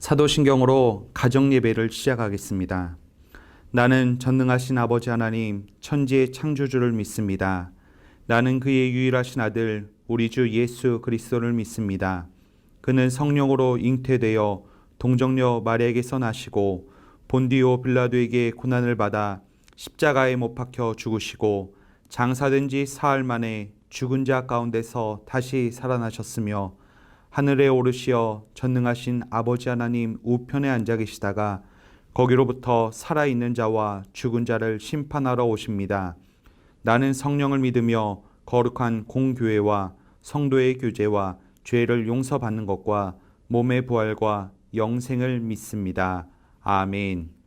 사도신경으로 가정예배를 시작하겠습니다. 나는 전능하신 아버지 하나님 천지의 창조주를 믿습니다. 나는 그의 유일하신 아들 우리 주 예수 그리스도를 믿습니다. 그는 성령으로 잉태되어 동정녀 마리아에게서 나시고 본디오 빌라도에게 고난을 받아 십자가에 못 박혀 죽으시고 장사된 지 사흘 만에 죽은 자 가운데서 다시 살아나셨으며 하늘에 오르시어 전능하신 아버지 하나님 우편에 앉아 계시다가 거기로부터 살아있는 자와 죽은 자를 심판하러 오십니다. 나는 성령을 믿으며 거룩한 공교회와 성도의 교제와 죄를 용서받는 것과 몸의 부활과 영생을 믿습니다. 아멘.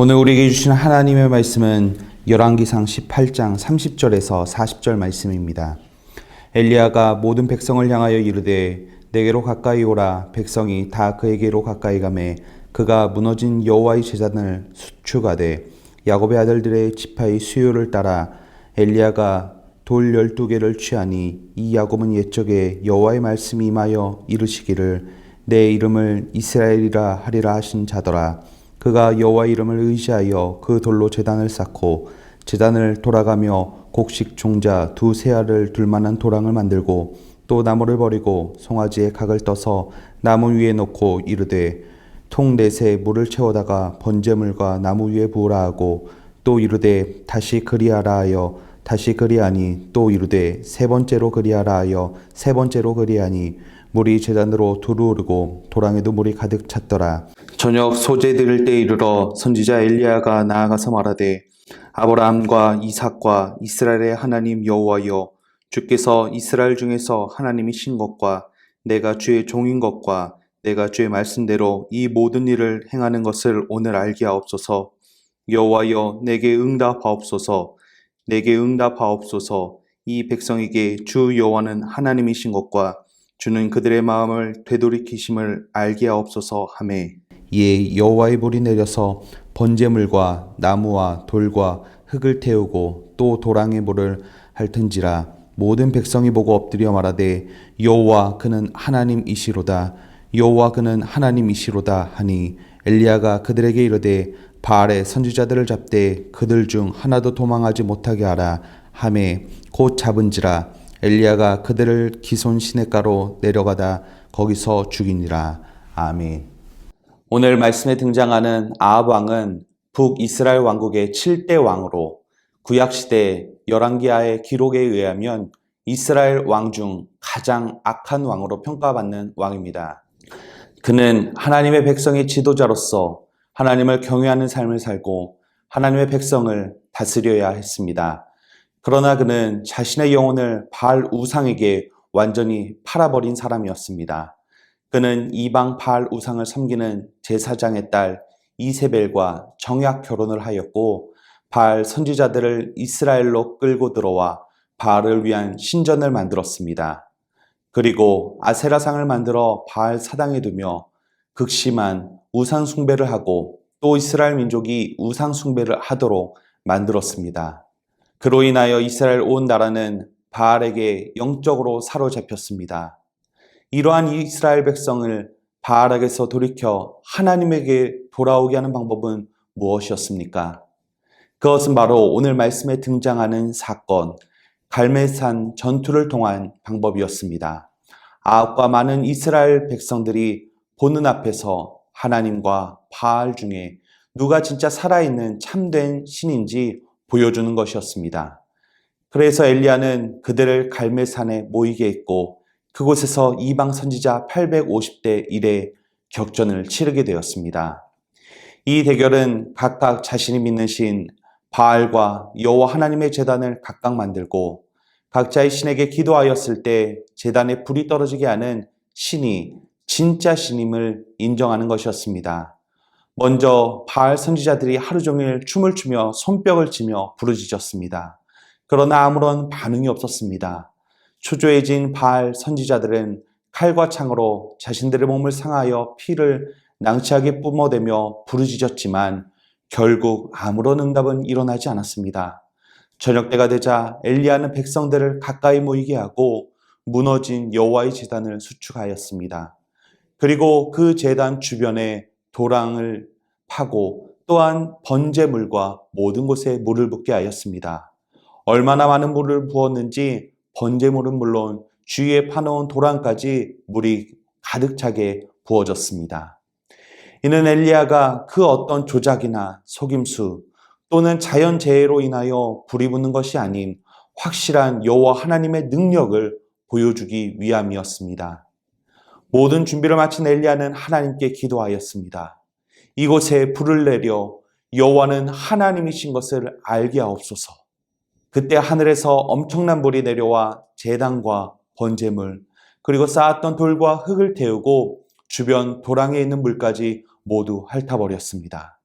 오늘 우리에게 주신 하나님의 말씀은 열왕기상 18장 30절에서 40절 말씀입니다. 엘리야가 모든 백성을 향하여 이르되 내게로 가까이 오라. 백성이 다 그에게로 가까이 가매 그가 무너진 여호와의 제단을 수축하되 야곱의 아들들의 지파의 수요를 따라 엘리야가 돌 12개를 취하니 이 야곱은 옛적에 여호와의 말씀이 임하여 이르시기를 내 이름을 이스라엘이라 하리라 하신 자더라. 그가 여호와의 이름을 의지하여 그 돌로 제단을 쌓고 제단을 돌아가며 곡식 종자 두세 알을 둘 만한 도랑을 만들고 또 나무를 버리고 송아지의 각을 떠서 나무 위에 놓고 이르되 통 넷에 물을 채워다가 번제물과 나무 위에 부으라 하고 또 이르되 다시 그리하라 하여 다시 그리하니 또 이르되 세 번째로 그리하라 하여 세 번째로 그리하니 물이 제단으로 두루오르고 도랑에도 물이 가득 찼더라. 저녁 소재 드릴 때 이르러 선지자 엘리야가 나아가서 말하되 아브라함과 이삭과 이스라엘의 하나님 여호와여 주께서 이스라엘 중에서 하나님이신 것과 내가 주의 종인 것과 내가 주의 말씀대로 이 모든 일을 행하는 것을 오늘 알게 하옵소서. 여호와여 내게 응답하옵소서. 내게 응답하옵소서. 이 백성에게 주 여호와는 하나님이신 것과 주는 그들의 마음을 되돌이키심을 알게 하옵소서 하매 이에 여호와의 불이 내려서 번제물과 나무와 돌과 흙을 태우고 또 도랑의 불을 핥은지라 모든 백성이 보고 엎드려 말하되 여호와 그는 하나님이시로다 여호와 그는 하나님이시로다 하니 엘리야가 그들에게 이르되 바알의 선지자들을 잡되 그들 중 하나도 도망하지 못하게 하라 하매 곧 잡은지라 엘리야가 그들을 기손 시냇가로 내려가다 거기서 죽이니라. 아멘. 오늘 말씀에 등장하는 아합 왕은 북이스라엘 왕국의 7대 왕으로 구약시대 열왕기하의 기록에 의하면 이스라엘 왕 중 가장 악한 왕으로 평가받는 왕입니다. 그는 하나님의 백성의 지도자로서 하나님을 경외하는 삶을 살고 하나님의 백성을 다스려야 했습니다. 그러나 그는 자신의 영혼을 바알 우상에게 완전히 팔아버린 사람이었습니다. 그는 이방 바알 우상을 섬기는 제사장의 딸 이세벨과 정약 결혼을 하였고 바알 선지자들을 이스라엘로 끌고 들어와 바알을 위한 신전을 만들었습니다. 그리고 아세라상을 만들어 바알 사당에 두며 극심한 우상 숭배를 하고 또 이스라엘 민족이 우상 숭배를 하도록 만들었습니다. 그로 인하여 이스라엘 온 나라는 바알에게 영적으로 사로잡혔습니다. 이러한 이스라엘 백성을 바알에게서 돌이켜 하나님에게 돌아오게 하는 방법은 무엇이었습니까? 그것은 바로 오늘 말씀에 등장하는 사건, 갈멜산 전투를 통한 방법이었습니다. 아합과 많은 이스라엘 백성들이 보는 앞에서 하나님과 바알 중에 누가 진짜 살아있는 참된 신인지 보여주는 것이었습니다. 그래서 엘리야는 그들을 갈멜산에 모이게 했고 그곳에서 이방 선지자 850대 1의 격전을 치르게 되었습니다. 이 대결은 각각 자신이 믿는 신 바알과 여호와 하나님의 제단을 각각 만들고 각자의 신에게 기도하였을 때 제단에 불이 떨어지게 하는 신이 진짜 신임을 인정하는 것이었습니다. 먼저 바알 선지자들이 하루 종일 춤을 추며 손뼉을 치며 부르짖었습니다. 그러나 아무런 반응이 없었습니다. 초조해진 바알 선지자들은 칼과 창으로 자신들의 몸을 상하여 피를 낭치하게 뿜어대며 부르짖었지만 결국 아무런 응답은 일어나지 않았습니다. 저녁 때가 되자 엘리야는 백성들을 가까이 모이게 하고 무너진 여호와의 제단을 수축하였습니다. 그리고 그 제단 주변에 도랑을 파고 또한 번제물과 모든 곳에 물을 붓게 하였습니다. 얼마나 많은 물을 부었는지 번제물은 물론 주위에 파놓은 도랑까지 물이 가득 차게 부어졌습니다. 이는 엘리야가 그 어떤 조작이나 속임수 또는 자연재해로 인하여 불이 붙는 것이 아닌 확실한 여호와 하나님의 능력을 보여주기 위함이었습니다. 모든 준비를 마친 엘리야는 하나님께 기도하였습니다. 이곳에 불을 내려 여호와는 하나님이신 것을 알게 하옵소서. 그때 하늘에서 엄청난 불이 내려와 제단과 번제물 그리고 쌓았던 돌과 흙을 태우고 주변 도랑에 있는 물까지 모두 핥아버렸습니다.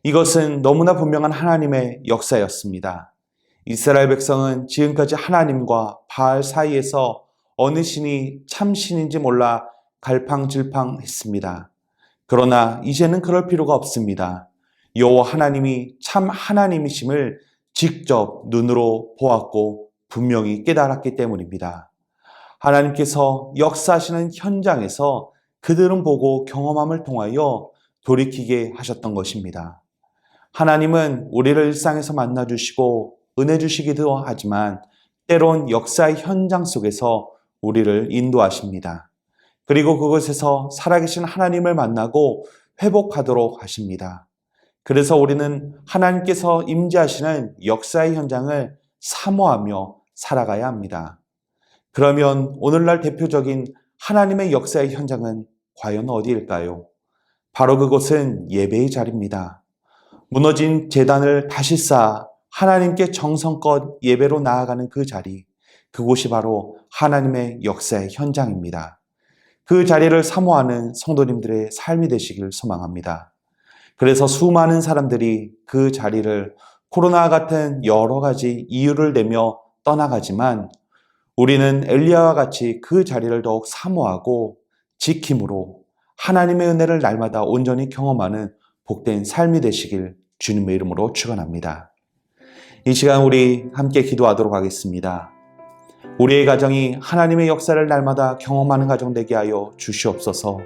이것은 너무나 분명한 하나님의 역사였습니다. 이스라엘 백성은 지금까지 하나님과 바알 사이에서 어느 신이 참 신인지 몰라 갈팡질팡했습니다. 그러나 이제는 그럴 필요가 없습니다. 여호와 하나님이 참 하나님이심을 직접 눈으로 보았고 분명히 깨달았기 때문입니다. 하나님께서 역사하시는 현장에서 그들은 보고 경험함을 통하여 돌이키게 하셨던 것입니다. 하나님은 우리를 일상에서 만나주시고 은혜 주시기도 하지만 때론 역사의 현장 속에서 우리를 인도하십니다. 그리고 그곳에서 살아계신 하나님을 만나고 회복하도록 하십니다. 그래서 우리는 하나님께서 임재하시는 역사의 현장을 사모하며 살아가야 합니다. 그러면 오늘날 대표적인 하나님의 역사의 현장은 과연 어디일까요? 바로 그곳은 예배의 자리입니다. 무너진 제단을 다시 쌓아 하나님께 정성껏 예배로 나아가는 그 자리, 그곳이 바로 하나님의 역사의 현장입니다. 그 자리를 사모하는 성도님들의 삶이 되시길 소망합니다. 그래서 수많은 사람들이 그 자리를 코로나와 같은 여러 가지 이유를 대며 떠나가지만 우리는 엘리야와 같이 그 자리를 더욱 사모하고 지킴으로 하나님의 은혜를 날마다 온전히 경험하는 복된 삶이 되시길 주님의 이름으로 축원합니다. 이 시간 우리 함께 기도하도록 하겠습니다. 우리의 가정이 하나님의 역사를 날마다 경험하는 가정 되게 하여 주시옵소서.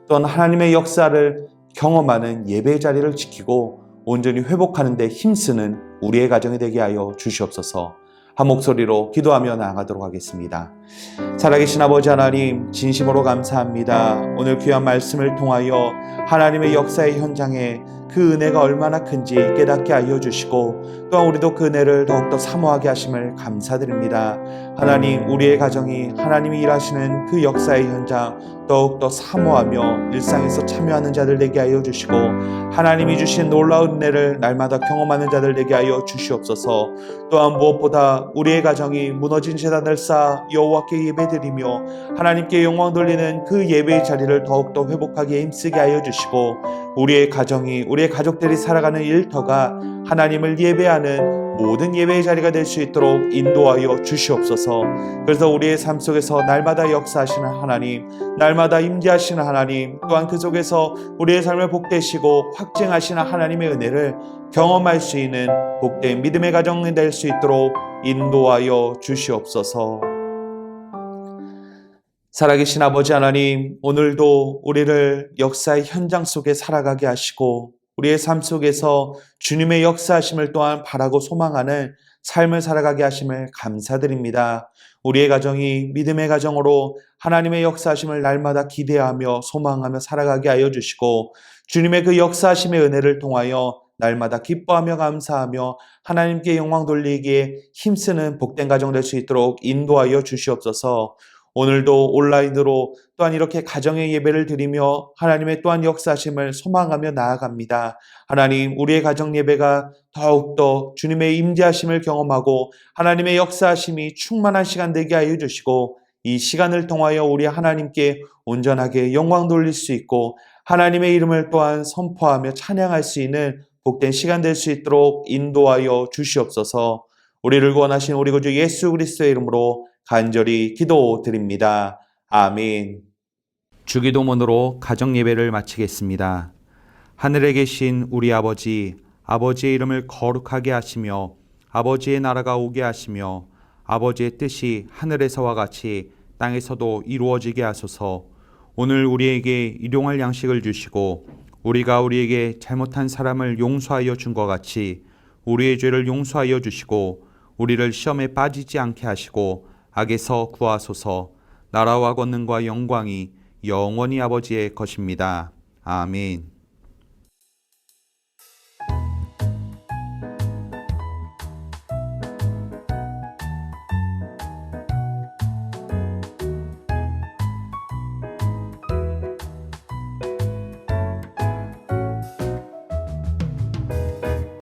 또한 하나님의 역사를 경험하는 예배의 자리를 지키고 온전히 회복하는 데 힘쓰는 우리의 가정이 되게 하여 주시옵소서. 한 목소리로 기도하며 나아가도록 하겠습니다. 살아계신 아버지 하나님, 진심으로 감사합니다. 오늘 귀한 말씀을 통하여 하나님의 역사의 현장에 그 은혜가 얼마나 큰지 깨닫게 하여 주시고 또한 우리도 그 은혜를 더욱더 사모하게 하심을 감사드립니다. 하나님, 우리의 가정이 하나님이 일하시는 그 역사의 현장 더욱더 사모하며 일상에서 참여하는 자들 되게 하여 주시고 하나님이 주신 놀라운 은혜를 날마다 경험하는 자들 되게 하여 주시옵소서. 또한 무엇보다 우리의 가정이 무너진 제단을 쌓아 여호와께 예배드리며 하나님께 영광 돌리는 그 예배의 자리를 더욱더 회복하게 힘쓰게 하여 주시고 우리의 가정이 우리의 가족들이 살아가는 일터가 하나님을 예배하는 모든 예배의 자리가 될 수 있도록 인도하여 주시옵소서. 그래서 우리의 삶 속에서 날마다 역사하시는 하나님, 날마다 임재하시는 하나님, 또한 그 속에서 우리의 삶을 복되시고 확증하시는 하나님의 은혜를 경험할 수 있는 복된 믿음의 가정이 될 수 있도록 인도하여 주시옵소서. 살아계신 아버지 하나님, 오늘도 우리를 역사의 현장 속에 살아가게 하시고 우리의 삶 속에서 주님의 역사하심을 또한 바라고 소망하는 삶을 살아가게 하심을 감사드립니다. 우리의 가정이 믿음의 가정으로 하나님의 역사하심을 날마다 기대하며 소망하며 살아가게 하여 주시고 주님의 그 역사하심의 은혜를 통하여 날마다 기뻐하며 감사하며 하나님께 영광 돌리기에 힘쓰는 복된 가정 될 수 있도록 인도하여 주시옵소서. 오늘도 온라인으로 또한 이렇게 가정의 예배를 드리며 하나님의 또한 역사하심을 소망하며 나아갑니다. 하나님, 우리의 가정 예배가 더욱더 주님의 임재하심을 경험하고 하나님의 역사하심이 충만한 시간 되게 하여 주시고 이 시간을 통하여 우리 하나님께 온전하게 영광 돌릴 수 있고 하나님의 이름을 또한 선포하며 찬양할 수 있는 복된 시간 될 수 있도록 인도하여 주시옵소서. 우리를 구원하신 우리 구주 예수 그리스도의 이름으로 간절히 기도드립니다. 아멘. 주기도문으로 가정 예배를 마치겠습니다. 하늘에 계신 우리 아버지, 아버지의 이름을 거룩하게 하시며 아버지의 나라가 오게 하시며 아버지의 뜻이 하늘에서와 같이 땅에서도 이루어지게 하소서. 오늘 우리에게 일용할 양식을 주시고 우리가 우리에게 잘못한 사람을 용서하여 준 것 같이 우리의 죄를 용서하여 주시고 우리를 시험에 빠지지 않게 하시고 악에서 구하소서. 나라와 권능과 영광이 영원히 아버지의 것입니다. 아멘.